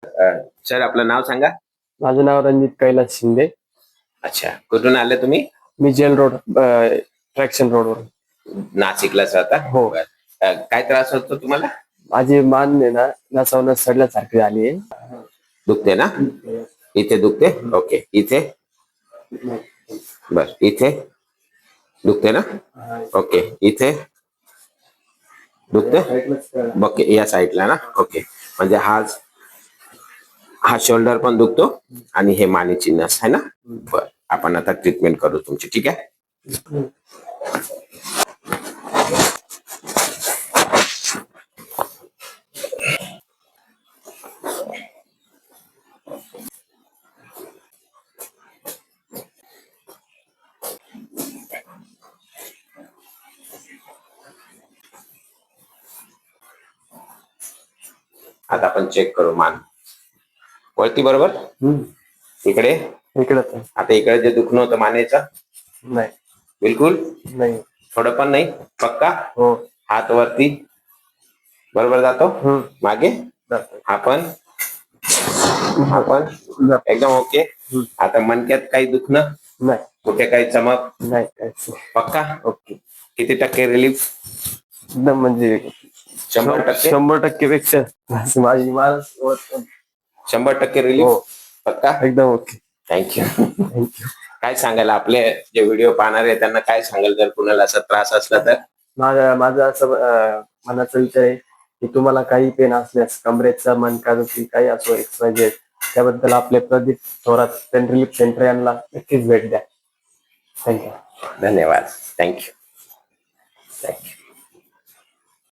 Sir आपलं नाव सांगा. माझं नाव रणजित कैलास शिंदे. अच्छा, कुठून आले तुम्ही? मी जेल रोड ट्रॅक्शन रोडवर. नाशिकलाच राहता? हो. काय त्रास होतो तुम्हाला? माझी मान आहे ना नसावनं सडल्यासारखी झाली आहे. दुखते ना? इथे दुखते? ओके. इथे? बर. इथे दुखते ना? ओके. इथे दुखते? ओके, या साईडला ना? ओके. म्हणजे हा शोल्डर पण दुखतो आणि हे मानेची नस आहे ना? बर. आपण आता ट्रीटमेंट करू तुमची, ठीक आहे? आता आपण चेक करू मान वरती, बरोबर? इकडे आता इकडे जे दुखणं होतं मानेचं, नाही, बिलकुल नाही, थोडं पण नाही, पक्का? हो. हात वरती बरोबर जातो, मागे आपण एकदम ओके. आता मणक्यात काही दुखणं नाही, कुठे काही चमक नाही, पक्का? ओके. किती टक्के रिलीफ? एकदम म्हणजे 100%? 100% पेक्षा माझी मान 100% रिलीफ? हो. पक्का? एकदम ओके. थँक्यू. थँक्यू. काय सांगाल आपले जे व्हिडिओ पाहणार आहे त्यांना काय सांगाल जर कुणाला असा त्रास असला तर? माझा असं मनाचा विचार आहे की तुम्हाला काही पेन असल्यास कमरेचा मनकादुखी काही असो XYZ त्याबद्दल आपले Pradeep Thorat pain relief centre यांना नक्कीच भेट द्या. थँक्यू. धन्यवाद. थँक्यू.